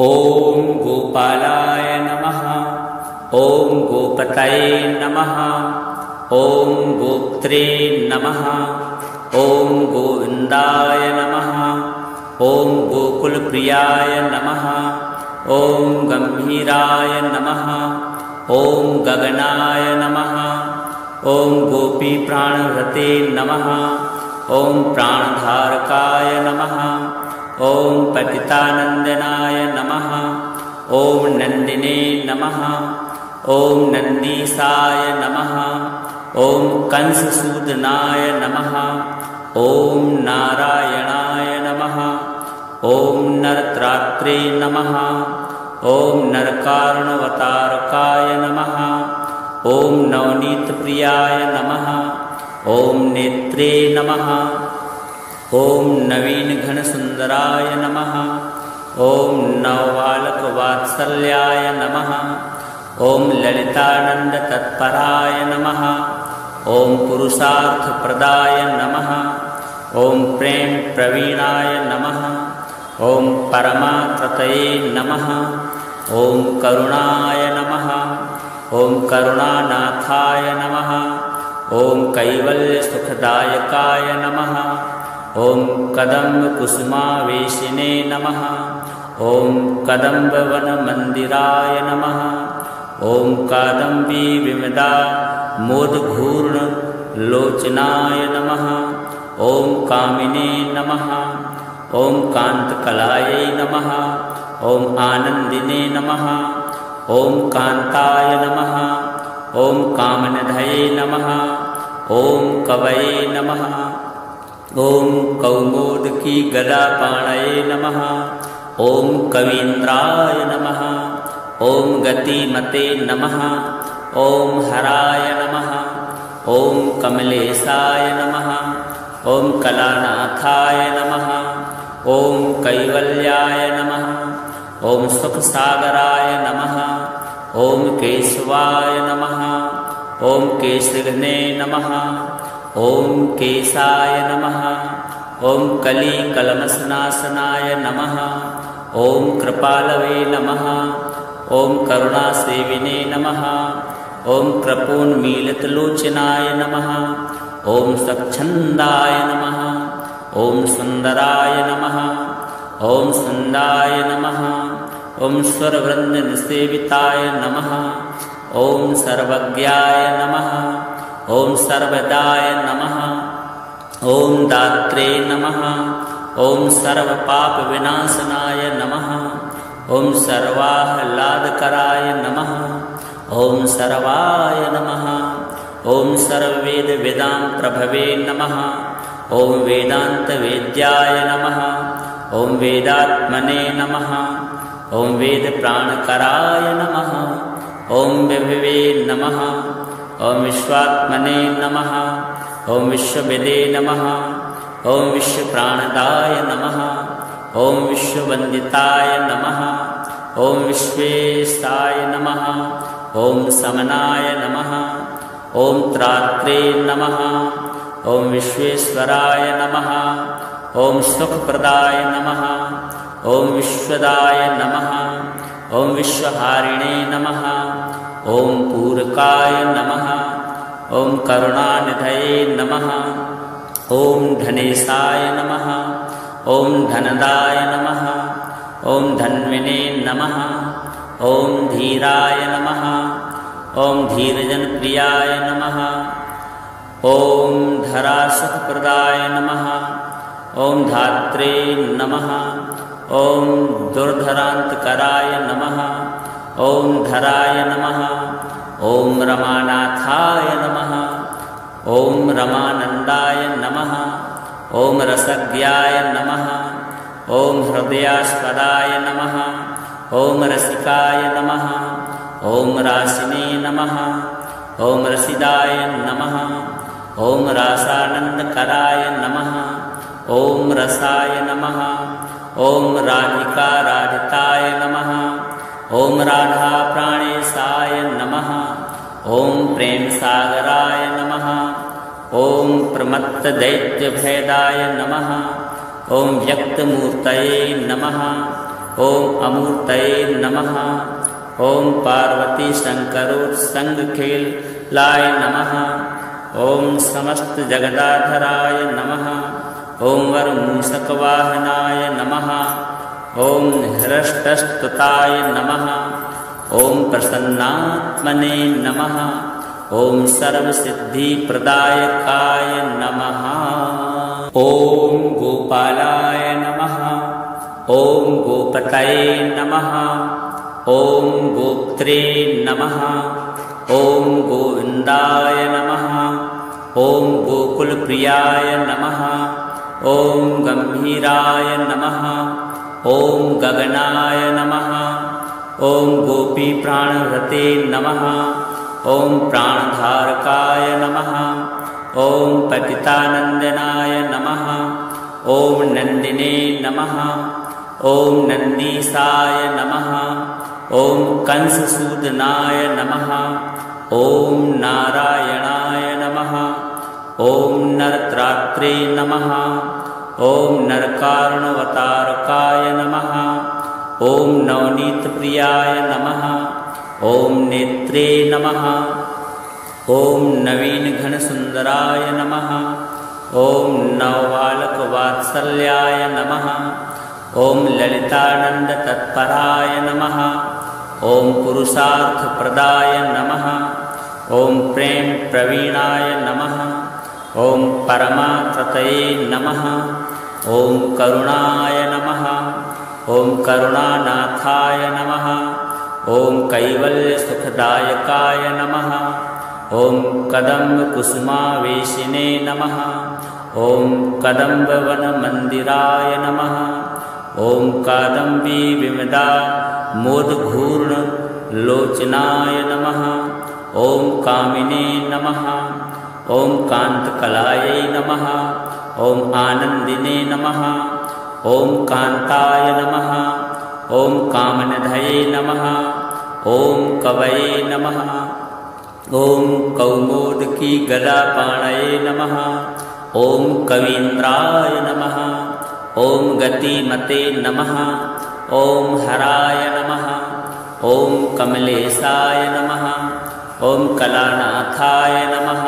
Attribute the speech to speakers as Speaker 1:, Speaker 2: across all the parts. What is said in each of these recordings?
Speaker 1: ओम गोपालाय नमः। ओम गोपतये नमः। ओम गोप्त्रे नमः। ओम गोविंदाय नमः। ओम गोकुलप्रियाय नमः। ओम गंभीराय नमः। ओम गगनाय नमः। ओम गोपी प्राणव्रते नमः। ओम प्राणधारकाय नमः। ओम पतितानंदनाय नमः। ओम नंदिने नमः। ओम नंदीसाय नमः। ओम कंससूदनाय नमः। ओम नारायणाय नमः। ओम नरत्रात्रे नमः। ओम नरकारुणवतारकाय नमः। ओम नवनीतप्रियाय नमः। ओम नेत्रे नमः। ओम नवीनघनसुंदराय नमः। ओम नवबालकवात्सल्याय नमः। ओम ललितानंदतत्पराय नमः। ओम पुरुषार्थप्रदाय नमः। ओम प्रेम प्रवीणाय नमः। ओम परमात्मतये नमः। ओम करुणाय नमः। ओम करुणानाथाय नमः। ओम कैवल्यसुखदायकाय नमः। ओम कदम्बकुसुमावेशिने नमः। ओम कदम्बवनमन्दिराय नमः। ओम कादम्बी विमदा मोदघूर्ण लोचनाय नमः। ओम कामिने नमः। ओम कांतकलायै नमः। ओम आनंदिने नमः। ओम कांताय नमः। ओम कामनिधये नमः। ओम कवये नमः। ओम कौमोदकी गदापाणये नमः। ओम कवीन्द्राय नमः। ओम गतिमते नमः। ओम हराय नमः। ओम कमलेशाय नमः। ओम कलानाथाय नमः। ओम कैवल्याय नमः। ओम सुखसागराय नमः। ओम केशवाय नमः। ओम केशघ्ने नमः। ओम केशाय नमः। ओम कलिकलमसनासनाय नमः। ओम कृपालवे नमः। ओम करुणासेविने नमः। ओम कृपोन्मीलितलोचनाय नमः। ओम स्वच्छन्दाय नमः। ओम सुंदराय नमः। ओम सुंदाय नमः। ओम स्वरवृंदनिसेविताय नमः। ओम सर्वज्ञाय नमः। ओम सर्वदाय नमः। ओम दात्रे नमः। ओम सर्वपापविनाशनाय नमः। ओम सर्वाह्लादकराय नमः। ओम सर्वाय नमः। ओम सर्ववेदवेदां प्रभवे नमः। ओम वेदान्तवेद्याय नमः। ओम वेदात्मने नमः। ओम वेदप्राणकराय नमः। ओम विभवे नमः। ओम विश्वात्मने नमः। ओम विश्वविदे नमः। ओम विश्वप्राणदाय नमः। ओम विश्ववंदिताय नमः। ओम विश्वेशाय नमः। ओम समनाय नमः। ओम त्रात्रे नमः। ओम विश्वेश्वराय नमः। ओम सुखप्रदाय नमः। ओम विश्वदाय नमः। ओम विश्वहारिणे नमः। ओम पूरकाय नमः। ओम करुणानिधये नमः। ओम धनेशाय नमः। ओम धनदाय नमः। ओम धन्विने नमः। ओम धीराय नमः। ओम धीरजनप्रियाय नमः। ओम धरासुखप्रदाय नमः। ओम धात्रे नमः। ओम दुर्धरान्तकराय नमः। ओम धराय नमः। ओम रमानाथाय नमः। ओम रमानंदाय नमः। ओम रसज्ञाय नमः। ओम हृदयास्पदाय नमः। ओम रसिकाय नमः। ओम रासिने नमः। ओम रसिदाय नमः। ओम रासानंदकराय नमः। ओम रसाय नमः। ओम राधिकाराधिताय नमः। ओम राधा प्राणेशाय नमः। ओम प्रेम सागराय नमः। ओम प्रमत्तदैत्यभेदाय नमः। ओम व्यक्तमूर्तये नमः। ॐ अमूर्तये नमः। ॐ पार्वती शङ्करोत्सङ्गखेलाय नमः। ॐ समस्त जगदाधराय नमः। ॐ वरमूषकवाहनाय नमः। ॐ हृष्टस्तुताय नमः। ॐ प्रसन्नात्मने नमः। ॐ सर्वसिद्धिप्रदायकाय नमः। ॐ गोपालाय नमः। ॐ गोपतये नमः। ॐ गोप्त्रे नमः। ॐ गोविन्दाय नमः। ॐ गोकुलप्रियाय नमः। ॐ गम्भीराय नमः। ॐ गगनाय नमः। ॐ गोपीप्राणहृते नमः। ॐ प्राणधारकाय नमः। ॐ पतितानन्दनाय नमः। ॐ नन्दिने नमः। ॐ नन्दीसाय नमः। ॐ कंससूदनाय नमः। ॐ नारायणाय नमः। ॐ नरत्रात्रे नमः। ॐ नरकारुणवतारकाय नमः। ॐ नवनीतप्रियाय नमः। ॐ नेत्रे नमः। ॐ नवीनघनसुन्दराय नमः। ॐ नवबालकवात्सल्याय नमः। ॐ ललितानन्दतत्पराय नमः। ॐ पुरुषार्थप्रदाय नमः। ॐ प्रेमप्रवीणाय नमः। ॐ परमाकृतये नमः। ॐ करुणाय नमः। ॐ करुणानाथाय नमः। ॐ कैवल्यसुखदायकाय नमः। ॐ कदम्बकुसुमावेशिने नमः। ॐ कदम्बवनमन्दिराय नमः। ॐ कादम्बी विमदा मोदघूर्णलोचनाय नमः। ॐ कामिने नमः। ॐ कान्तकलायै नमः। ॐ आनन्दिने नमः। ॐ कान्ताय नमः। ॐ कामनिधये नमः। ॐ कवये नमः। ॐ कौमोदकी गदापाणये नमः। ॐ कवीन्द्राय नमः। ॐ गतिमते नमः। ॐ हराय नमः। ॐ कमलेशाय नमः। ॐ कलानाथाय नमः।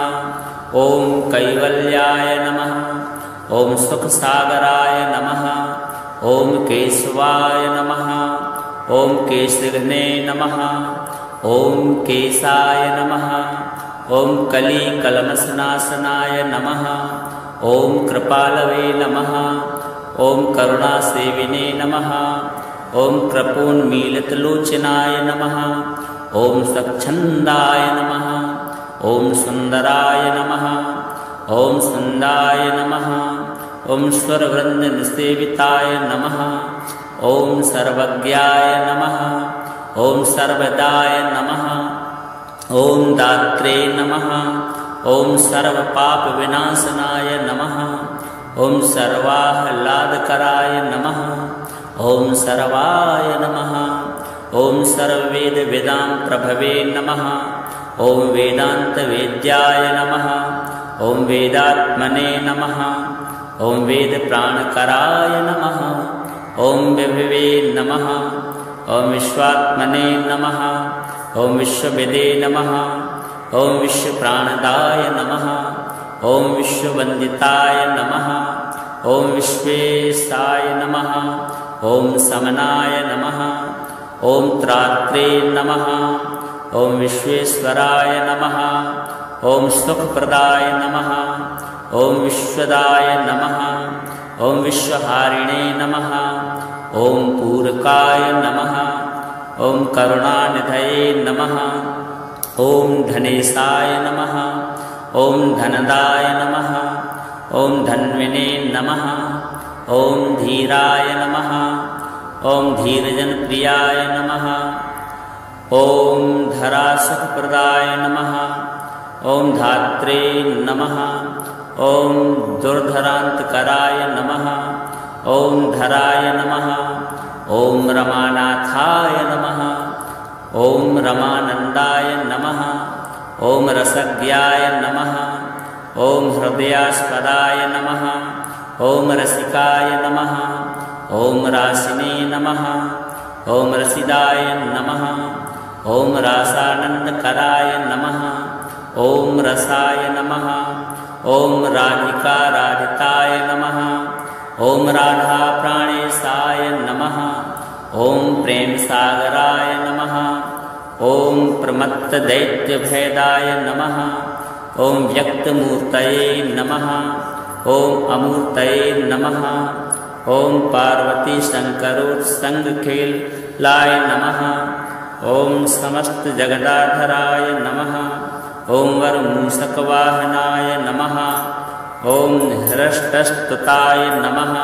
Speaker 1: ॐ कैवल्याय नमः। ॐ सुखसागराय नमः। ॐ केशवाय नमः। ॐ केशघ्ने नमः। ॐ केशाय नमः। ॐ कलिकल्मषनाशनाय नमः। ॐ कृपालवे नमः। ॐ करुणासेविने नमः। ॐ कृपोन्मीलितलोचनाय नमः। ॐ स्वच्छन्दाय नमः। ॐ सुन्दराय नमः। ॐ सुन्दाय नमः। ॐ स्वरवृन्दनिसेविताय नमः। ॐ सर्वज्ञाय नमः। ॐ सर्वदाय नमः। ॐ दात्रे नमः। ॐ सर्वपापविनाशनाय नमः। ॐ सर्वाह्लादकराय नमः। ॐ सर्वाय नमः। ॐ सर्ववेदवेदां प्रभवे नमः। ॐ वेदान्तवेद्याय नमः। ॐ वेदात्मने नमः। ॐ वेदप्राणकराय नमः। ॐ विभवे नमः। ॐ विश्वात्मने नमः। ॐ विश्वविदे नमः। ॐ विश्वप्राणदाय नमः। ॐ विश्ववन्दिताय नमः। ॐ विश्वेशाय नमः। ॐ समनाय नमः। ॐ त्रात्रे नमः। ॐ विश्वेश्वराय नमः। ॐ सुखप्रदाय नमः। ॐ विश्वदाय नमः। ॐ विश्वहारिणे नमः। ॐ पूरकाय नमः। ॐ करुणानिधये नमः। ॐ धनेशाय नमः। ॐ धनदाय नमः। ॐ धन्विने नमः। ॐ धीराय नमः। ॐ धीरजनप्रियाय नमः। ॐ धरासुखप्रदाय नमः। ॐ धात्रे नमः। ॐ दुर्धरान्तकराय नमः। ॐ धराय नमः। ॐ रमानाथाय नमः। ॐ रमानन्दाय नमः। ॐ रसज्ञाय नमः। ॐ हृदयास्पदाय नमः। ॐ रसिकाय नमः। ॐ रासिने नमः। ॐ रसिदाय नमः। ॐ रासानन्दकराय नमः। ॐ रसाय नमः। ॐ राधिकाराधिताय नमः। ॐ राधाप्राणेशाय नमः। ॐ प्रेमसागराय नमः। ॐ प्रमत्तदैत्यभेदाय नमः। ॐ व्यक्तमूर्तये नमः। ॐ अमूर्तये नमः। ॐ पार्वतीशङ्करोत्सङ्गखेलाय नमः। ॐ समस्तजगदाधराय नमः। ॐ वरमूषकवाहनाय नमः। ॐ हृष्टस्तुताय नमः।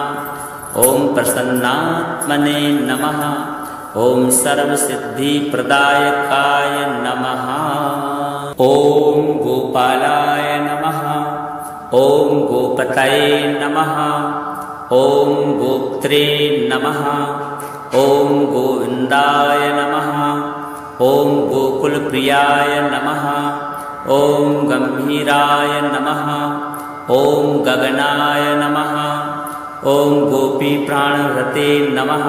Speaker 1: ॐ प्रसन्नात्मने नमः। ॐ सर्वसिद्धिप्रदायकाय नमः। ॐ गोपालाय नमः। ॐ गोपतये नमः। ॐ गोप्त्रे नमः। ॐ गोविन्दाय नमः। ॐ गोकुलप्रियाय नमः। ॐ गम्भीराय नमः। ॐ गगनाय नमः। ॐ गोपीप्राणहृते नमः।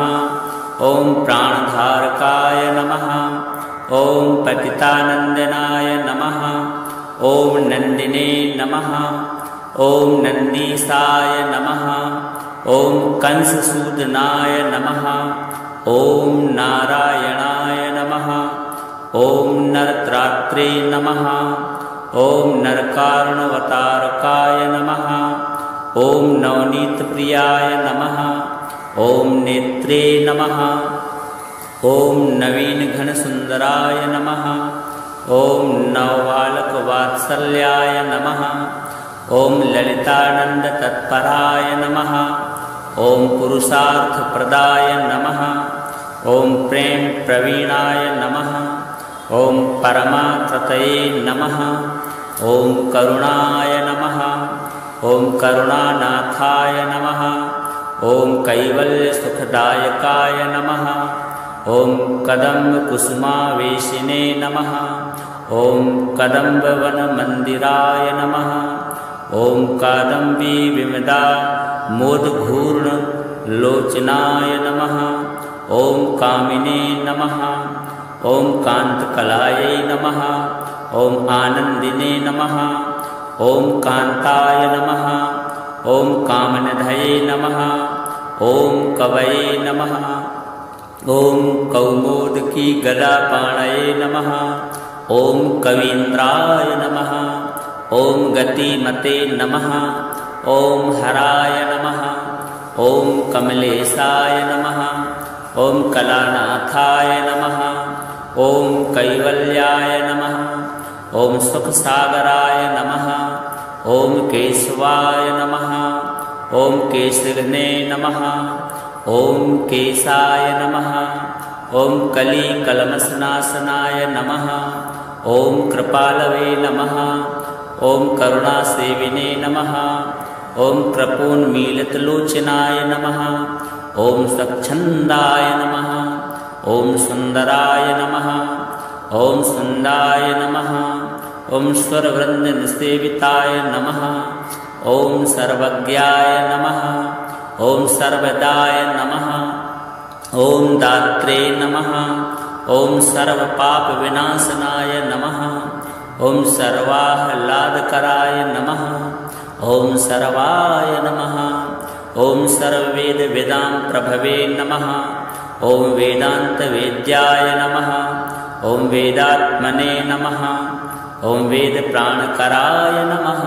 Speaker 1: ॐ प्राणधारकाय नमः। ॐ पतितानन्दनाय नमः। ॐ नन्दिने नमः। ॐ नन्दीसाय नमः। ॐ कंससूदनाय नमः। ॐ नारायणाय नमः। ॐ नरत्रात्रे नमः। ॐ नरकारुणवतारकाय नमः। ॐ नवनीतप्रियाय नमः। ॐ नेत्रे नमः। ॐ नवीनघनसुन्दराय नमः। ॐ नवबालकवात्सल्याय नमः। ॐ ललितानन्दतत्पराय नमः। ॐ पुरुषार्थप्रदाय नमः। ॐ प्रेमप्रवीणाय नमः। ॐ परमात्रतये नमः। ॐ करुणाय नमः। ॐ करुणानाथाय नमः। ॐ कैवल्यसुखदायकाय नमः। ॐ कदम्बकुसुमावेशिने नमः। ॐ कदम्बवनमन्दिराय नमः। ॐ कादम्बीविमदामोदघूर्णलोचनाय नमः। ॐ कामिने नमः। ॐ कान्तकलायै नमः। ॐ आनन्दिने नमः। ॐ कान्ताय नमः। ॐ कामनिधये नमः। ॐ कवये नमः। ॐ कौमोदकी गदापाणये नमः। ॐ कवीन्द्राय नमः। ॐ गतिमते नमः। ॐ हराय नमः। ॐ कमलेशाय नमः। ॐ कलानाथाय नमः। ॐ कैवल्याय नमः। ॐ सुखसागराय नमः। ॐ केशवाय नमः। ॐ केशघ्ने नमः। ॐ केशाय नमः। ॐ कलिकलमसनाशनाय नमः। ॐ कृपालवे नमः। ॐ करुणासेविने नमः। ॐ कृपोन्मीलितलोचनाय नमः। ॐ स्वच्छन्दाय नमः। ॐ सुन्दराय नमः। ॐ सुन्दाय नमः। ॐ स्वरवृन्दनिसेविताय नमः। ॐ सर्वज्ञाय नमः। ॐ सर्वदाय नमः। ॐ दात्रे नमः। ॐ सर्वपापविनाशनाय नमः। ॐ सर्वाह्लादकराय नमः। ॐ सर्वाय नमः। ॐ सर्ववेदवेदां प्रभवे नमः। ॐ वेदान्तवेद्याय नमः। ॐ वेदात्मने नमः। ॐ वेदप्राणकराय नमः।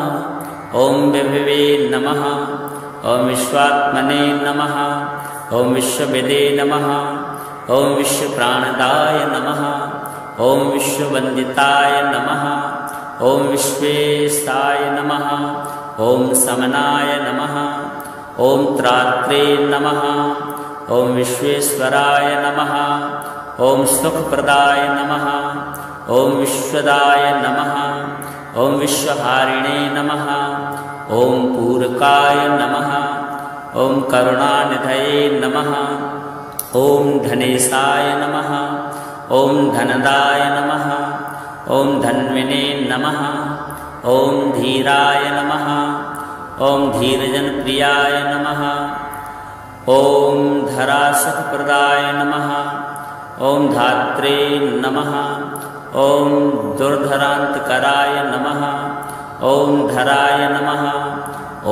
Speaker 1: ॐ विभवे नमः। ॐ विश्वात्मने नमः। ॐ विश्वविदे नमः। ॐ विश्वप्राणदाय नमः। ॐ विश्ववन्दिताय नमः। ॐ विश्वेशाय नमः। ॐ समनाय नमः। ॐ त्रात्रे नमः। ॐ विश्वेश्वराय नमः। ॐ सुखप्रदाय नमः। ॐ विश्वदाय नमः। ॐ विश्वहारिणे नमः। ॐ पूरकाय नमः। ॐ करुणानिधये नमः। ॐ धनेशाय नमः। ॐ धनदाय नमः। ॐ धन्विने नमः। ॐ धीराय नमः। ॐ धीरजनप्रियाय नमः। ॐ धरासुखप्रदाय नमः। ॐ धात्रे नमः। ॐ दुर्धरान्तकराय नमः। ॐ धराय नमः।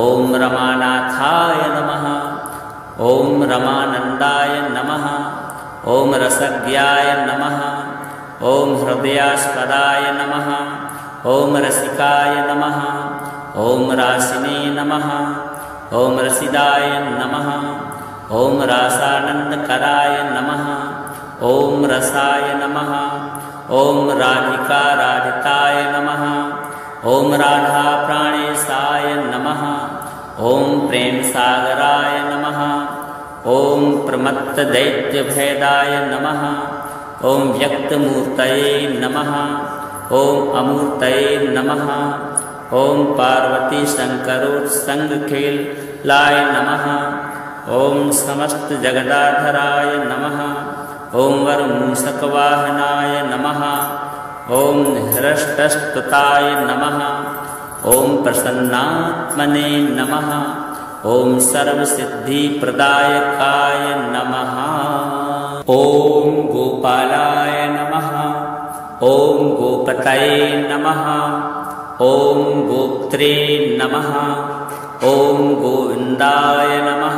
Speaker 1: ॐ रमानाथाय नमः। ॐ रमानन्दाय नमः। ॐ रसज्ञाय नमः। ॐ हृदयास्पदाय नमः। ॐ रसिकाय नमः। ॐ रासिने नमः। ॐ रसिदाय नमः। ॐ रासानन्दकराय नमः। ॐ रसाय नमः। ॐ राधिकाराधिताय नमः। ॐ राधाप्राणेशाय नमः। ॐ प्रेमसागराय नमः। ॐ प्रमत्तदैत्यभेदाय नमः। ॐ व्यक्तमूर्तये नमः। ॐ अमूर्तये नमः। ॐ पार्वतीशङ्करोत्सङ्गखेलाय नमः। ॐ समस्तजगदाधराय नमः। ॐ वरमूषकवाहनाय नमः। ॐ हृष्टस्तुताय नमः। ॐ प्रसन्नात्मने नमः। ॐ सर्वसिद्धिप्रदायकाय नमः। ॐ गोपालाय नमः। ॐ गोपतये नमः। ॐ गोप्त्रे नमः। ॐ गोविन्दाय नमः।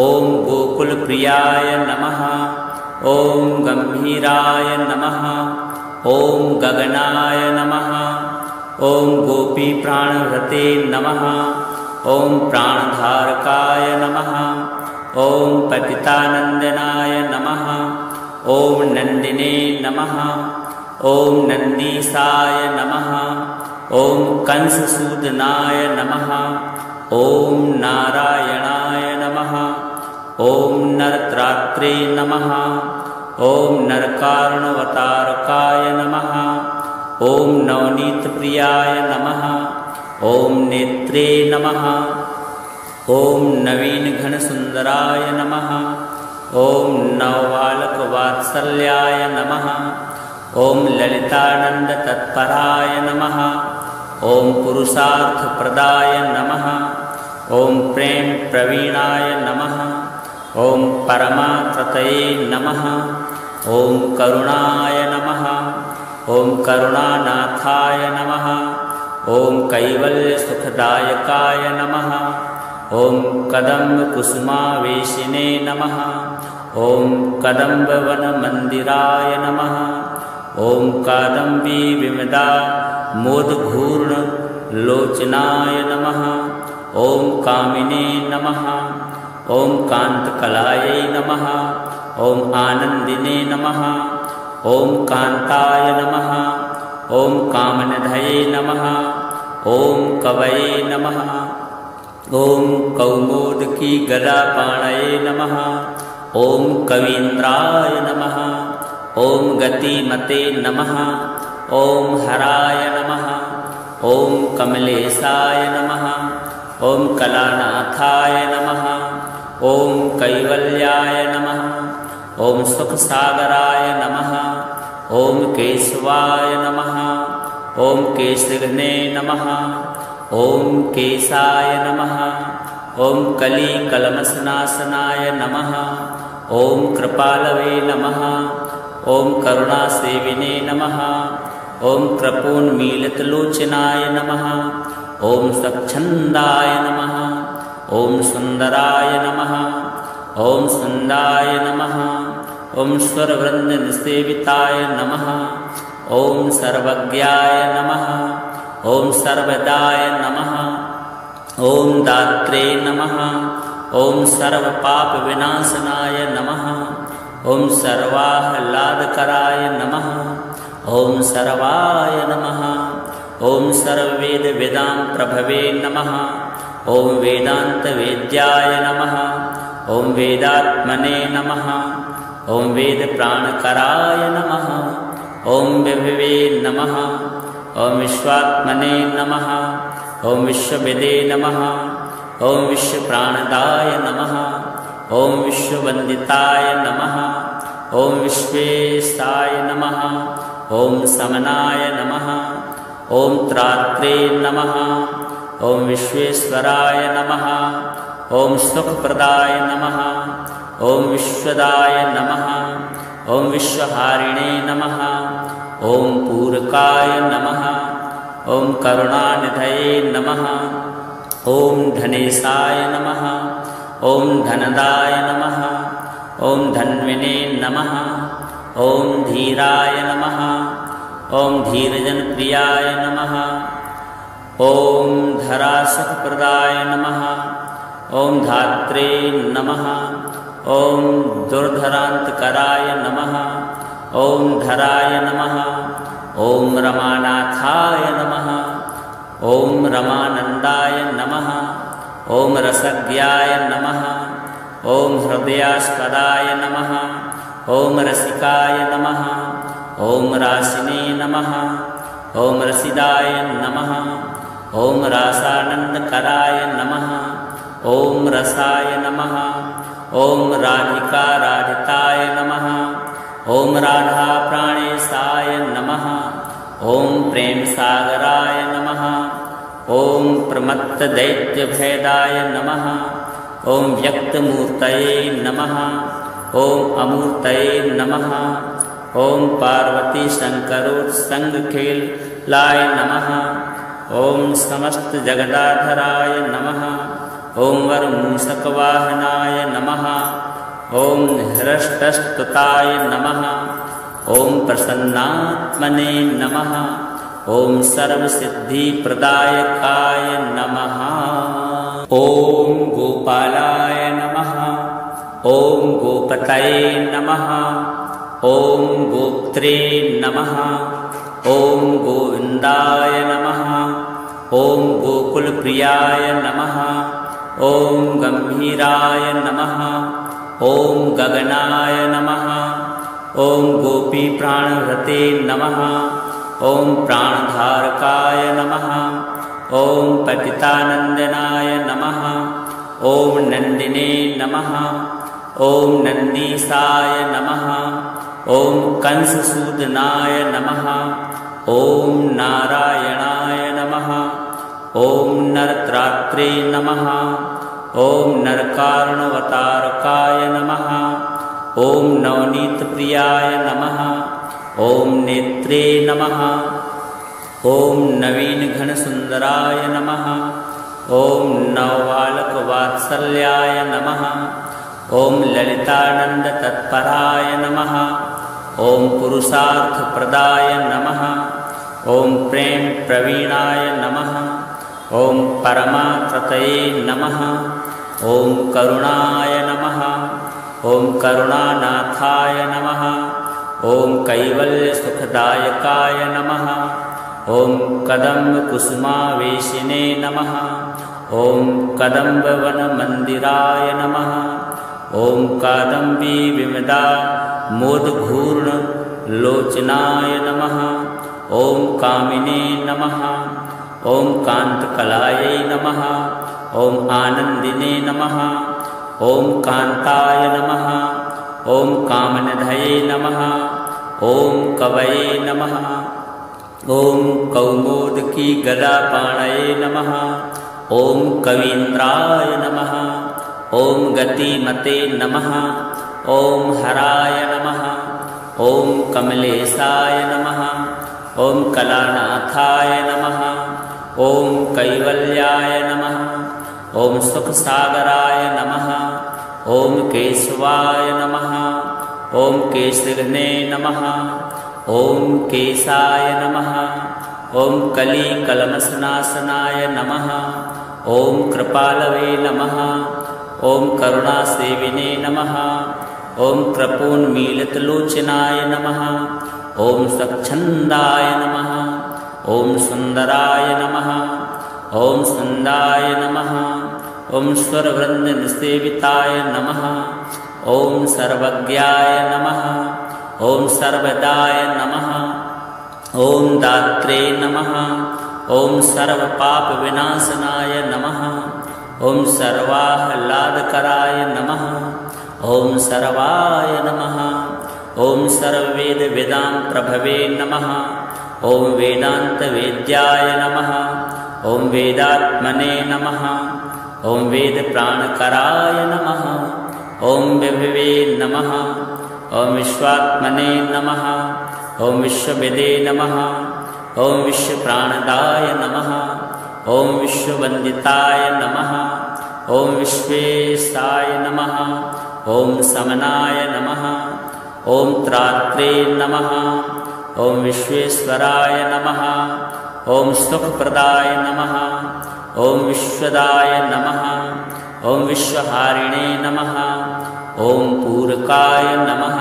Speaker 1: ॐ गोकुलप्रियाय नमः। ॐ गम्भीराय नमः। ॐ गगनाय नमः। ॐ गोपीप्राणहृते नमः। ॐ प्राणधारकाय नमः। ॐ पतितानन्दनाय नमः। ॐ नन्दिने नमः। ॐ नन्दीसाय नमः। ॐ कंससूदनाय नमः। ॐ नारायणाय नमः। ॐ नरत्रात्रे नमः। ॐ नरकारुणवतारकाय नमः। ॐ नवनीतप्रियाय नमः। ॐ नेत्रे नमः। ॐ नवीनघनसुन्दराय नमः। ॐ नवबालकवात्सल्याय नमः। ॐ ललितानन्दतत्पराय नमः। ॐ पुरुषार्थप्रदाय नमः। ॐ प्रेमप्रवीणाय नमः। ॐ परमाकृतये नमः। ॐ करुणाय नमः। ॐ करुणानाथाय नमः। ॐ कैवल्यसुखदायकाय नमः। ॐ कदम्बकुसुमावेशिने नमः। ॐ कदम्बवनमन्दिराय नमः। ॐ कादम्बी विमदा मोदघूर्णलोचनाय नमः। ॐ कामिने नमः। ॐ कान्तकलायै नमः। ॐ आनन्दिने नमः। ॐ कान्ताय नमः। ॐ कामनिधये नमः। ॐ कवये नमः। ॐ कौमोदकी गदापाणये नमः। ॐ कवीन्द्राय नमः। ॐ गतिमते नमः। ॐ हराय नमः। ॐ कमलेशाय नमः। ॐ कलानाथाय नमः। ॐ कैवल्याय नमः। ॐ सुखसागराय नमः। ॐ केशवाय नमः। ॐ केशघ्ने नमः। ॐ केशाय नमः। ॐ कलिकलमसनाशनाय नमः। ॐ कृपालवे नमः। ॐ करुणासेविने नमः। ॐ कृपोन्मीलितलोचनाय नमः। ॐ स्वच्छन्दाय नमः। ॐ सुन्दराय नमः। ॐ सुन्दाय नमः। ॐ स्वरवृन्दनिसेविताय नमः। ॐ सर्वज्ञाय नमः। ॐ सर्वदाय नमः। ॐ दात्रे नमः। ॐ सर्वपापविनाशनाय नमः। ॐ सर्वाह्लादकराय नमः। ॐ सर्वाय नमः। ॐ सर्ववेदवेदां प्रभवे नमः। ॐ वेदान्तवेद्याय नमः। ॐ वेदात्मने नमः। ॐ वेदप्राणकराय नमः। ॐ विभवे नमः। ॐ विश्वात्मने नमः। ॐ विश्वविदे नमः। ॐ विश्वप्राणदाय नमः। ॐ विश्ववन्दिताय नमः। ॐ विश्वेशाय नमः। ॐ समनाय नमः। ॐ त्रात्रे नमः। ॐ विश्वेश्वराय नमः। ओम सुखप्रदाय नमः। ओम विश्वदाय नमः। ओम विश्वहारिणे नमः। ओम पूरकाय नमः। ओम करुणानिधये नमः। ओम धनेशाय नमः। ओम धनदाय नमः। ओम धन्विने नमः। ओम धीराय नमः। ओम धीरजनप्रियाय नमः। ओम धरासुखप्रदाय नमः। ओम धात्रे नमः। ओम दुर्धरान्तकराय नमः। ओम धराय नमः। ओम रमानाथाय नमः। ओम रमानंदाय नमः। ओम रसज्ञाय नमः। ओम हृदयास्पदाय नमः। ओम रसिकाय नमः। ओम रासिने नमः। ओम रसिदाय नमः। ओम रासानंदकराय नमः। ओम रसाय नमः। ओम राधिकाराधिताय नमः। ओम राधा प्राणेशाय नमः। ओम प्रेम सागराय नमः। ओम प्रमत्तदैत्यभेदाय नमः। ओम व्यक्तमूर्तये नमः। ओम अमूर्तये नमः। ओम पार्वती शंकरोत्संगखेलाय नमः। ओम समस्त जगदाधराय नमः। ओम वरमूषकवाहनाय नमः। ओम हृष्टस्तुताय नमः। ओम प्रसन्नात्मने नमः। ओम सर्वसिद्धिप्रदायकाय नमः। ओम गोपालाय नमः। ओम गोपतये नमः। ओम गोप्त्रे नमः। ओम गोविंदाय नमः। ओम गोकुलप्रियाय नमः। ओम गंभीराय नमः। ओम गगनाय नमः। ओम गोपी प्राणव्रते नमः। ओम प्राणधारकाय नमः। ओम पतितानंदनाय नमः। ओम नंदिने नमः। ओम नंदीसाय नमः। ओम कंससूदनाय नमः। ओम नारायणाय नमः। ओम नरत्रात्रे नमः। ओम नरकारुणवतारकाय नमः। ओम नवनीतप्रियाय नमः। ओम नेत्रे नमः। ओम नवीनघनसुंदराय नमः। ओम नवबालकवात्सल्याय नमः। ओम ललितानंदतत्पराय नमः। ओम पुरुषार्थप्रदाय नमः। ओम प्रेम प्रवीणाय नमः। ओम परमात्रतये नमः। ओम करुणाय नमः। ओम करुणानाथाय नमः। ओम कैवल्यसुखदायकाय नमः। ओम कदम्बकुसुमावेशिने नमः। ओम कदम्बवनमन्दिराय नमः। ओम कादम्बी विमदा मोदघूर्ण लोचनाय नमः। ओम कामिने नमः। ओम कांतकलायै नमः। ओम आनंदिने नमः। ओम कांताय नमः। ओम कामनिधये नमः। ओम कवये नमः। ओम कौमोदकी गदापाणये नमः। ओम कवीन्द्राय नमः। ओम गतिमते नमः। ओम हराय नमः। ओम कमलेशाय नमः। ओम कलानाथाय नमः। ओम कैवल्याय नमः। ओम सुखसागराय नमः। ओम केशवाय नमः। ओम केशघ्ने नमः। ओम केशाय नमः। ओम कलिकलमसनासनाय नमः। ओम कृपालवे नमः। ओम करुणासेविने नमः। ओम कृपोन्मीलितलोचनाय नमः। ओम स्वच्छन्दाय नमः। ओम सुंदराय नमः। ओम सुंदाय नमः। ओम स्वरवृंदनिसेविताय नमः। ओम सर्वज्ञाय नमः। ओम सर्वदाय नमः। ओम दात्रे नमः। ओम सर्वपापविनाशनाय नमः। ओम सर्वाह्लादकराय नमः। ओम सर्वाय नमः। ओम सर्ववेदवेदां प्रभवे नमः। ओम वेदांतवेद्याय नमः। ओम वेदात्मने नमः। ॐ वेदप्राणकराय नमः। ॐ विभवे नमः। ॐ विश्वात्मने नमः। ॐ विश्वविदे नमः। ॐ विश्वप्राणदाय नमः। ॐ विश्ववन्दिताय नमः। ॐ विश्वेशाय नमः। ॐ समनाय नमः। ॐ त्रात्रे नमः। ॐ विश्वेश्वराय नमः। ॐ सुखप्रदाय नमः। ॐ विश्वदाय नमः। ॐ विश्वहारिणे नमः। ॐ पूरकाय नमः।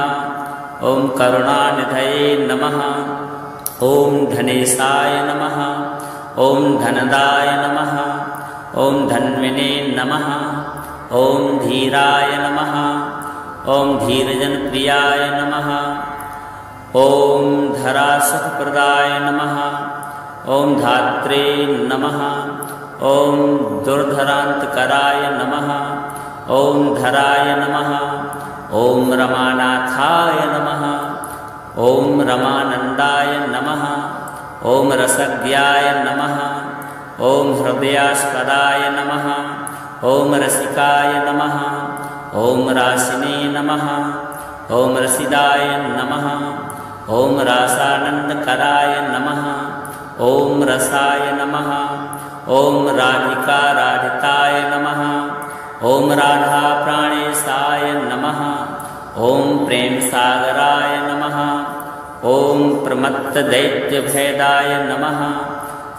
Speaker 1: ॐ करुणानिधये नमः। ॐ धनेशाय नमः। ॐ धनदाय नमः। ॐ धन्विने नमः। ॐ धीराय नमः। ॐ धीरजनप्रियाय नमः। ॐ धरासुखप्रदाय नमः। ॐ धात्रे नमः। ॐ दुर्धरान्तकराय नमः। ॐ धराय नमः। ॐ रमानाथाय नमः। ॐ रमानन्दाय नमः। ॐ रसज्ञाय नमः। ॐ हृदयास्पदाय नमः। ॐ रसिकाय नमः। ॐ रासिने नमः। ॐ रसिदाय नमः। ॐ रासानन्दकराय नमः। ॐ रसाय नमः। ॐ राधिकाराधिताय नमः। ॐ राधाप्राणेशाय नमः। ॐ प्रेमसागराय नमः। ॐ प्रमत्तदैत्यभेदाय नमः।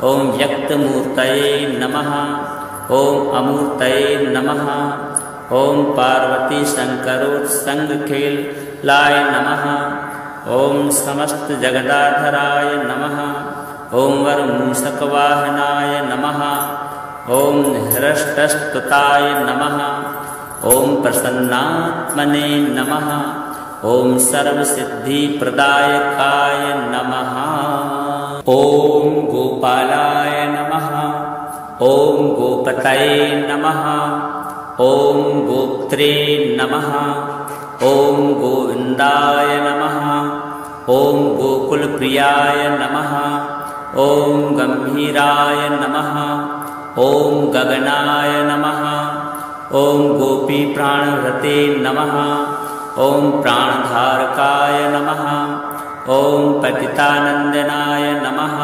Speaker 1: ॐ व्यक्तमूर्तये नमः। ॐ अमूर्तये नमः। ॐ पार्वतीशङ्करोत्सङ्गखेलाय नमः। ॐ समस्तजगदाधराय नमः। ॐ वरमूषकवाहनाय नमः। ॐ हृष्टस्तुताय नमः। ॐ प्रसन्नात्मने नमः। ॐ सर्वसिद्धिप्रदायकाय नमः। ॐ गोपालाय नमः। ॐ गोपतये नमः। ॐ गोप्त्रे नमः। ॐ गोविन्दाय नमः। ॐ गोकुलप्रियाय नमः। ॐ गम्भीराय नमः। ॐ गगनाय नमः। ॐ गोपीप्राणव्रते नमः। ॐ प्राणधारकाय नमः। ॐ पतितानन्दनाय नमः।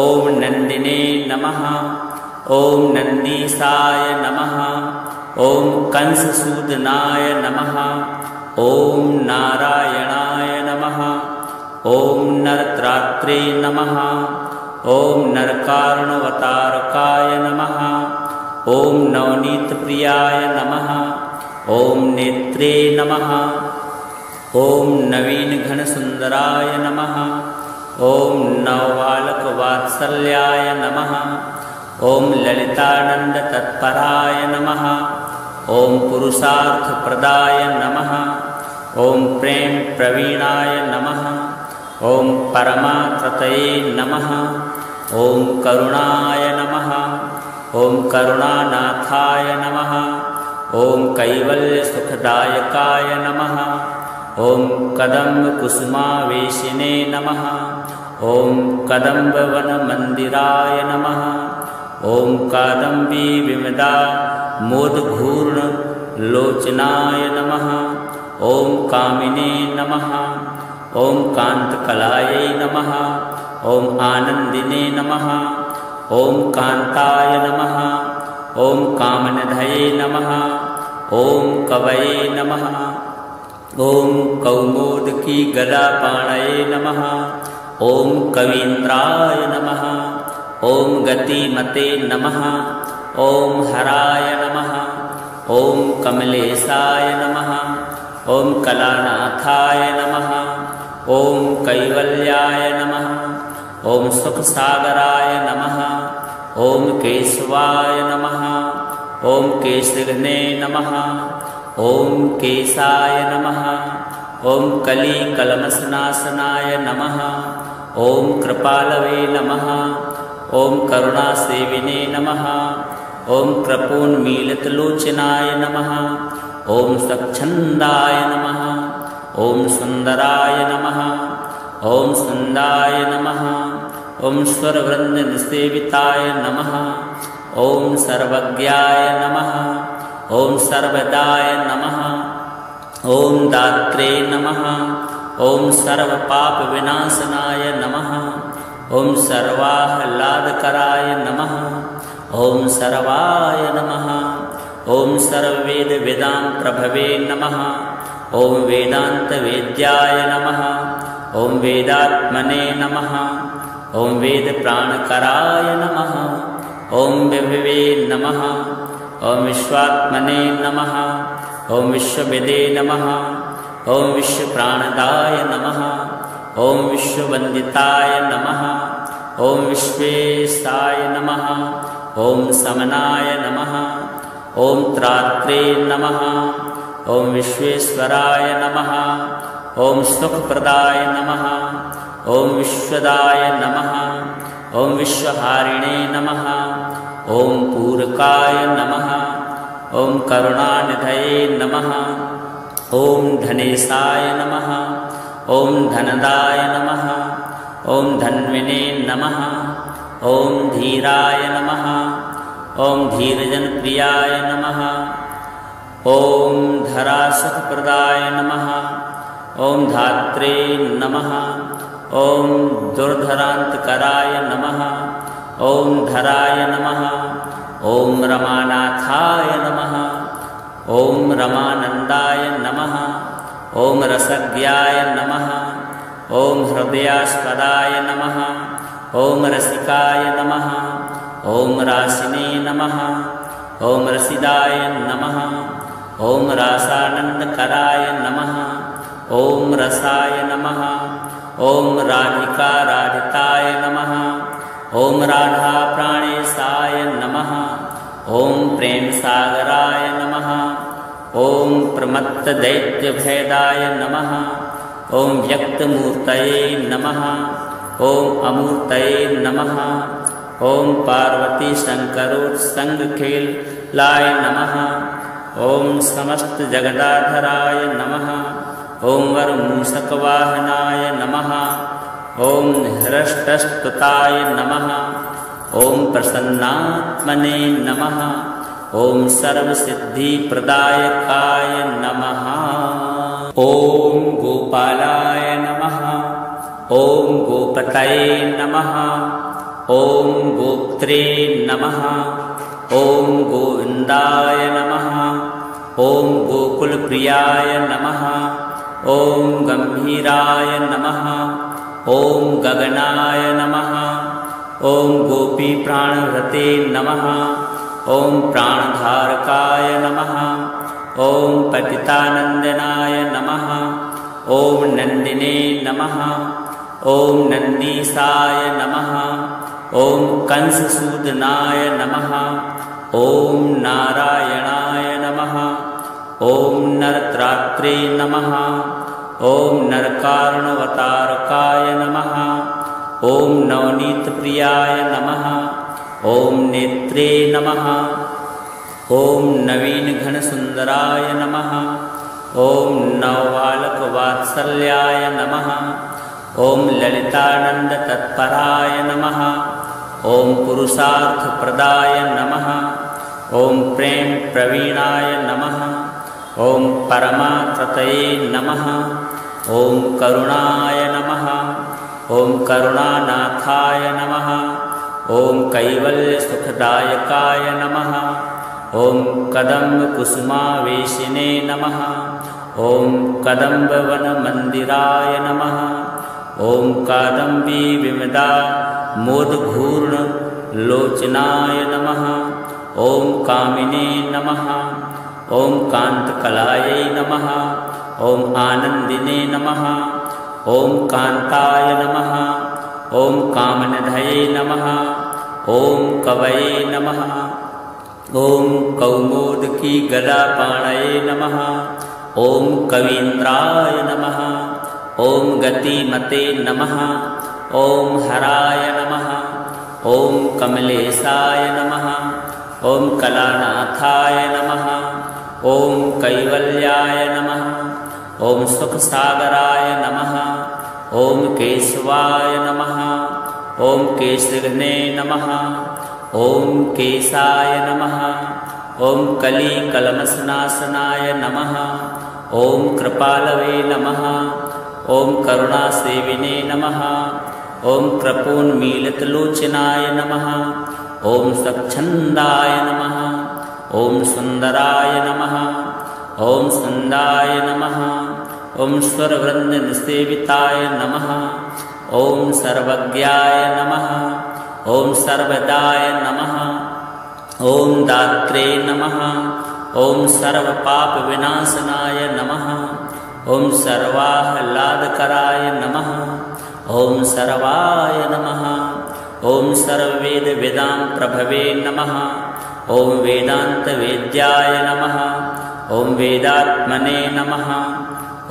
Speaker 1: ॐ नन्दिने नमः। ॐ नन्दीसाय नमः। ॐ कंससूदनाय नमः। ॐ नारायणाय नमः। ॐ नरत्रात्रे नमः। ॐ नरकारुणवतारकाय नमः। ॐ नवनीतप्रियाय नमः। ॐ नेत्रे नमः। ॐ नवीनघनसुन्दराय नमः। ॐ नवबालकवात्सल्याय नमः। ॐ ललितानन्दतत्पराय नमः। ॐ पुरुषार्थप्रदाय नमः। ॐ प्रेमप्रवीणाय नमः। ॐ परमात्रतये नमः। ॐ करुणाय नमः। ॐ करुणानाथाय नमः। ॐ कैवल्यसुखदायकाय नमः। ॐ कदम्बकुसुमावेशिने नमः। ॐ कदम्बवनमन्दिराय नमः। ॐ कादम्बी विमदा मोदघूर्णलोचनाय नमः। ॐ कामिने नमः। ॐ कान्तकलायै नमः। ॐ आनन्दिने नमः। ॐ कान्ताय नमः। ॐ कामनिधये नमः। ॐ कवये नमः। ॐ कौमोदकी गदापाणये नमः। ॐ कवीन्द्राय नमः। ॐ गतिमते नमः। ॐ हराय नमः। ॐ कमलेशाय नमः। ॐ कलानाथाय नमः। ॐ कैवल्याय नमः। ॐ सुखसागराय नमः। ॐ केशवाय नमः। ॐ केशघ्ने नमः। ॐ केशाय नमः। ॐ कलिकलमसनाशनाय नमः। ॐ कृपालवे नमः। ॐ करुणासेविने नमः। ॐ कृपोन्मीलितलोचनाय नमः। ॐ स्वच्छन्दाय नमः। ॐ सुन्दराय नमः। ॐ सुन्दाय नमः। ॐ स्वरवृन्दनिसेविताय नमः। ओम सर्वज्ञाय नमः। ओम सर्वदाय नमः। ओम दात्रे नमः। ओम सर्वपाप विनाशनाय नमः। ओम सर्वाह्लादकराय नमः। ओम सर्वाय नमः। ओम सर्ववेद वेदां प्रभवे नमः। ओम वेदांत वेद्याय नमः। ओम वेदात्मने नमः। ओम वेद प्राणकराय नमः। ओम विभवे नमः। ओम विश्वात्मने नमः। ओम विश्वविदे नमः। ओम विश्वप्राणदाय नमः। ओम विश्ववंदिताय नमः। ओम विश्वेशाय नमः। ओम समनाय नमः। ओम त्रात्रे नमः। ओम विश्वेश्वराय नमः। ओम सुखप्रदाय नमः। ओम विश्वदाय नमः। ओम विश्वहारिणे नमः। ओम पूरकाय नमः। ओम करुणानिधये नमः। ओम धनेशाय नमः। ओम धनदाय नमः। ओम धन्विने नमः। ओम धीराय नमः। ओम धीरजनप्रियाय नमः। ओम धरासुखप्रदाय नमः। ओम धात्रे नमः। ओम दुर्धरांतकराय नमः। ओम धराय नमः। ओम रमानाथाय नमः। ओम रमानंदाय नमः। ओम रसज्ञाय नमः। ओम हृदयास्पदाय नमः। ओम रसिकाय नमः। ओम रासिने नमः। ओम रसिदाय नमः। ओम रासानंदकराय नमः। ओम रसाय नमः। ओम राधिकाराधिताय नमः। ओम राधा प्राणेशाय नमः। ओम प्रेम सागराय नमः। ओम प्रमत्त दैत्यभेदाय नमः। ओम व्यक्तमूर्तये नमः। ओम अमूर्तये नमः। ओम पार्वती शंकरोत्संगखेलाय नमः। ओम समस्त जगदाधराय नमः। ओम वरमूषकवाहनाय नमः। ओम हृष्टस्तुताय नमः। ओम प्रसन्नात्मने नमः। ओम सर्वसिद्धिप्रदायकाय नमः। ओम गोपालाय नमः। ओम गोपतये नमः। ओम गोप्त्रे नमः। ओम गोविंदाय नमः। ओम गोकुलप्रियाय नमः। ओम गंभीराय नमः। ओम गगनाय नमः। ओम गोपी प्राणव्रते नमः। ओम प्राणधारकाय नमः। ओम पतितानंदनाय नमः। ओम नंदिने नमः। ओम नंदीसाय नमः। ओम कंससूदनाय नमः। ओम नारायणाय नमः। ओम नरत्रात्रे नमः। ओम नरकारुणवतारकाय नमः। ओम नवनीतप्रियाय नमः। ओम नेत्रे नमः। ओम नवीनघनसुंदराय नमः। ओम नवबालकवात्सल्याय नमः। ओम ललितानंदतत्पराय नमः। ओम पुरुषार्थप्रदाय नमः। ओम प्रेम प्रवीणाय नमः। ओम परमात्रतये नमः। ओम करुणाय नमः। ओम करुणानाथाय नमः। ओम कैवल्यसुखदायकाय नमः। ओम कदम्बकुसुमावेशिने नमः। ओम कदम्बवनमन्दिराय नमः। ओम कादम्बी विमदा मोदघूर्ण लोचनाय नमः। ओम कामिने नमः। ओम कांतकलायै नमः। ओम आनंदिने नमः। ओम कांताय नमः। ओम कामनिधये नमः। ओम कवये नमः। ओम कौमोदकी गदापाणये नमः। ओम कवीन्द्राय नमः। ओम गतिमते नमः। ओम हराय नमः। ओम कमलेशाय नमः। ओम कलानाथाय नमः। ओम कैवल्याय नमः। ओम सुखसागराय नमः। ओम केशवाय नमः। ओम केशघ्ने नमः। ॐ केशाय नमः। ॐ कलिकल्मषनाशनाय नमः। ॐ कृपालवे नमः। ॐ करुणासेविने नमः। ॐ कृपोन्मीलितलोचनाय नमः। ॐ स्वच्छन्दाय नमः। ॐ सुन्दराय नमः। ॐ सुन्दाय नमः। ॐ स्वरवृन्दनिसेविताय नमः। ॐ सर्वज्ञाय नमः। ॐ सर्वदाय नमः। ॐ दात्रे नमः। ॐ सर्वपापविनाशनाय नमः। ॐ सर्वाह्लादकराय नमः। ॐ सर्वाय नमः। ॐ सर्ववेदवेदां प्रभवे नमः। ॐ वेदान्तवेद्याय नमः। ॐ वेदात्मने नमः।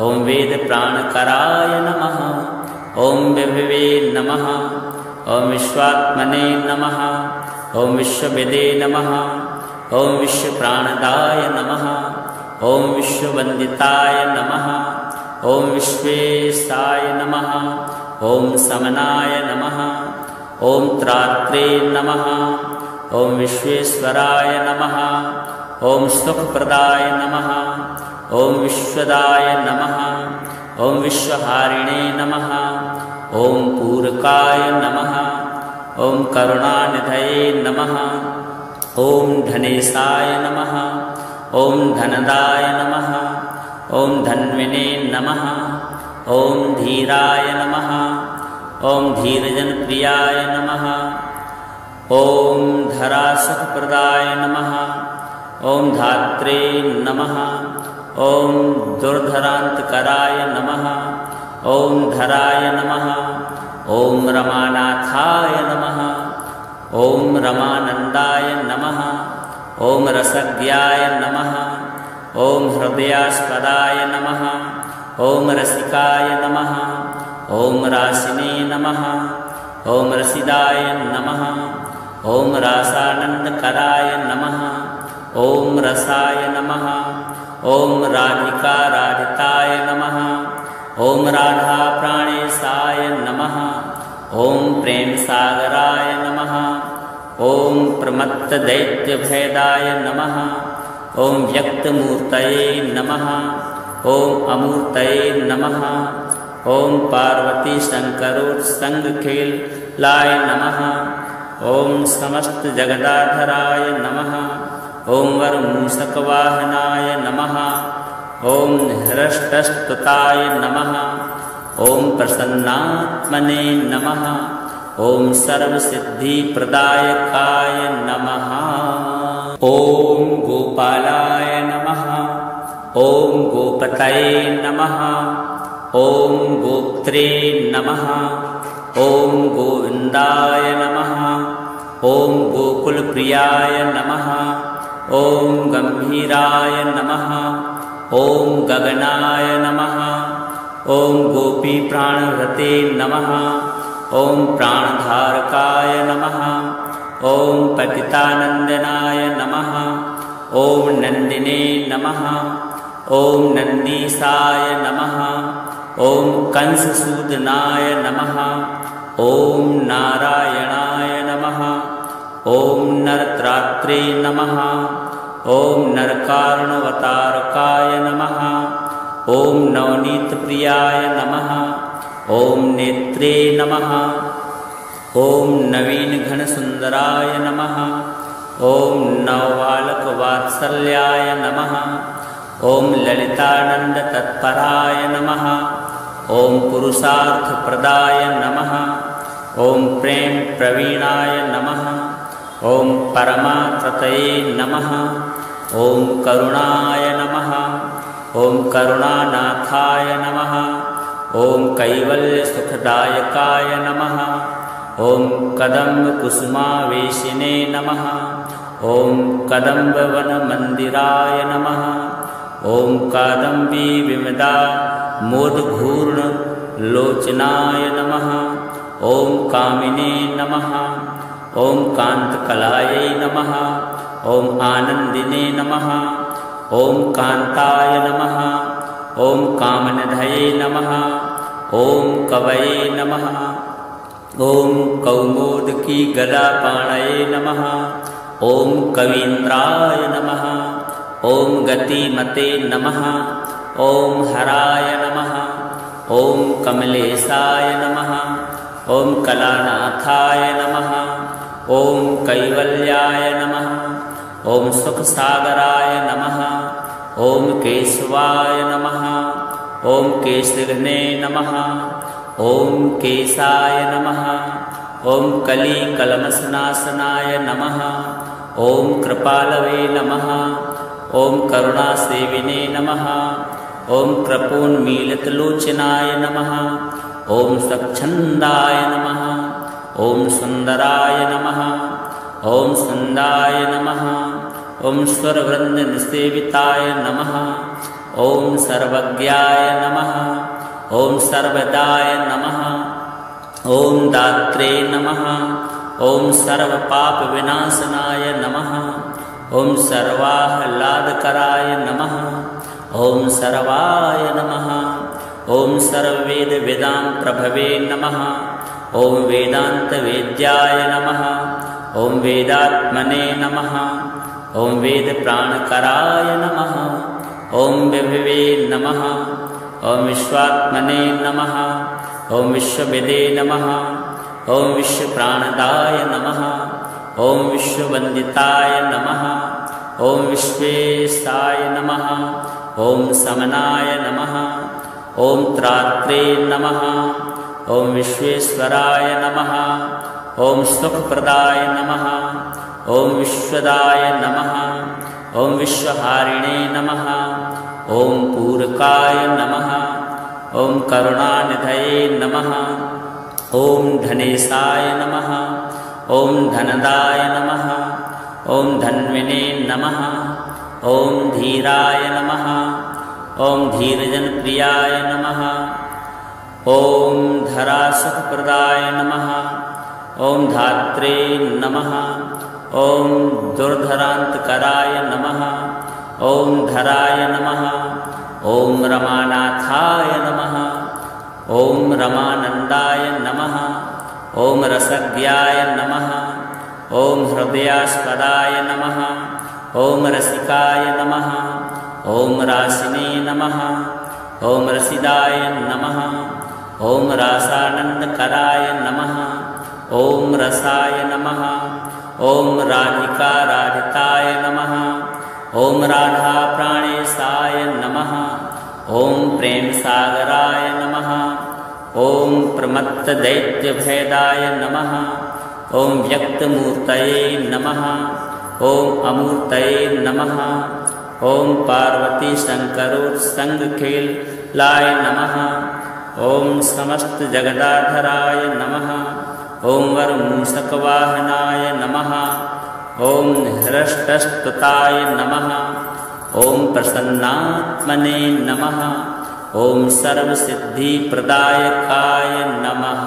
Speaker 1: ॐ वेदप्राणकराय नमः। ॐ विभवे नमः। ॐ विश्वात्मने नमः। ॐ विश्वविदे नमः। ॐ विश्वप्राणदाय नमः। ॐ विश्ववन्दिताय नमः। ॐ विश्वेशाय नमः। ॐ समनाय नमः। ॐ त्रात्रे नमः। ॐ विश्वेश्वराय नमः। ॐ सुखप्रदाय नमः। ॐ विश्वदाय नमः। ॐ विश्वहारिणे नमः। ॐ पूरकाय नमः। ॐ करुणानिधये नमः। ॐ धनेशाय नमः। ॐ धनदाय नमः। ॐ धन्विने नमः। ॐ धीराय नमः। ॐ धीरजनप्रियाय नमः। ॐ धरासुखप्रदाय नमः। ॐ धात्रे नमः। ॐ दुर्धरान्तकराय नमः। ॐ धराय नमः। ॐ रमानाथाय नमः। ॐ रमानन्दाय नमः। ॐ रसज्ञाय नमः। ॐ हृदयास्पदाय नमः। ॐ रसिकाय नमः। ॐ रासिने नमः। ॐ रसिदाय नमः। ॐ रासानन्दकराय नमः। ॐ रसाय नमः। ॐ राधिकाराधिताय नमः। ॐ राधाप्राणेशाय नमः। ॐ प्रेमसागराय नमः। ॐ प्रमत्तदैत्यभेदाय नमः। ॐ व्यक्तमूर्तये नमः। ॐ अमूर्तये नमः। ॐ पार्वतीशङ्करोत्सङ्गखेलाय नमः। ॐ समस्तजगदाधराय नमः। ॐ वरमूषकवाहनाय नमः। ॐ हृष्टस्तुताय नमः। ॐ प्रसन्नात्मने नमः। ॐ सर्वसिद्धिप्रदायकाय नमः। ॐ गोपालाय नमः। ॐ गोपतये नमः। ॐ गोप्त्रे नमः। ॐ गोविन्दाय नमः। ॐ गोकुलप्रियाय नमः। ॐ गम्भीराय नमः। ॐ गगनाय नमः। ॐ गोपीप्राणहृते नमः। ॐ प्राणधारकाय नमः। ॐ पतितानन्दनाय नमः। ॐ नन्दिने नमः। ॐ नन्दीसाय नमः। ॐ कंससूदनाय नमः। ॐ नारायणाय नमः। ॐ नरत्रात्रे नमः। ॐ नरकारुणवतारकाय नमः। ॐ नवनीतप्रियाय नमः। ॐ नेत्रे नमः। ॐ नवीनघनसुन्दराय नमः। ॐ नवबालकवात्सल्याय नमः। ॐ ललितानन्दतत्पराय नमः। ॐ पुरुषार्थप्रदाय नमः। ॐ प्रेमप्रवीणाय नमः। ॐ परमात्मतये नमः। ॐ करुणाय नमः। ॐ करुणानाथाय नमः। ॐ कैवल्यसुखदायकाय नमः। ॐ कदम्बकुसुमावेशिने नमः। ॐ कदम्बवनमन्दिराय नमः। ॐ कादम्बीविमदा मोदघूर्णलोचनाय नमः। ॐ कामिने नमः। ॐ कान्तकलायै नमः। ॐ आनन्दिने नमः। ॐ कान्ताय नमः। ॐ कामनिधये नमः। ॐ कवये नमः। ओम कौमोदकी गदापाणये नमः। ओम कवीन्द्राय नमः। ओम गतिमते नमः। ओम हराय नमः। ओम कमलेशाय नमः। ओम कलानाथाय नमः। ओम कैवल्याय नमः। ओम सुखसागराय नमः। ओम केशवाय नमः। ओम केशघ्ने नमः। ओम केशाय नमः। ओम कलिकलमसनाशनाय नमः। ओम कृपालवे नमः। ओम करुणासेविने नमः। ओम कृपोन्मीलितलोचनाय नमः। ओम स्वच्छन्दाय नमः। ओम सुन्दराय नमः। ओम सुन्दाय नमः। ओम स्वरवृन्दनिसेविताय नमः। ओम सर्वज्ञाय नमः। ओम सर्वदाय नमः। ओम दात्रे नमः। ओम सर्वपापविनाशनाय नमः। ओम सर्वाह्लादकराय नमः। ओम सर्वाय नमः। ओम सर्ववेदवेदां प्रभवे नमः। ओम वेदान्तवेद्याय नमः। ओम वेदात्मने नमः। ओम वेदप्राणकराय नमः। ओम विभवे नमः। ओम विश्वात्मने नमः। ओम विश्वविदे नमः। ओम विश्वप्राणदाय नमः। ओम विश्ववन्दिताय नमः। ओम विश्वेशाय नमः। ओम समनाय नमः। ओम त्रात्रे नमः। ओम विश्वेश्वराय नमः। ओम सुखप्रदाय नमः। ओम विश्वदाय नमः। ओम विश्वहारिणे नमः। ओम पूरकाय नमः। ओम करुणानिधये नमः। ओम धनेशाय नमः। ओम धनदाय नमः। ओम धन्विने नमः। ओम धीराय नमः। ओम धीरजनप्रियाय नमः। ओम धरासुखप्रदाय नमः। ओम धात्रे नमः। ओम दुर्धरान्तकराय नमः। ओम धराय नमः। ओम रमानाथाय नमः। ओम रमानन्दाय नमः। ओम रसज्ञाय नमः। ओम हृदयास्पदाय नमः। ओम रसिकाय नमः। ओम रासिने नमः। ओम रसिदाय नमः। ओम रासानन्दकराय नमः। ओम रसाय नमः। ओम राधिकाराधिताय नमः। ओम राधा प्राणेशाय नमः। ओम प्रेमसागराय नमः। ओम प्रमत्तदैत्यभेदाय नमः। ओम व्यक्तमूर्तये नमः। ओम अमूर्तये नमः। ओम पार्वती शंकरोत्संगखेलाय नमः। ओम समस्त जगदाधराय नमः। ओम वरमूषकवाहनाय नमः। ओम हृष्टस्तुताय नमः। ओम प्रसन्नात्मने नमः। ओम सर्वसिद्धिप्रदायकाय नमः।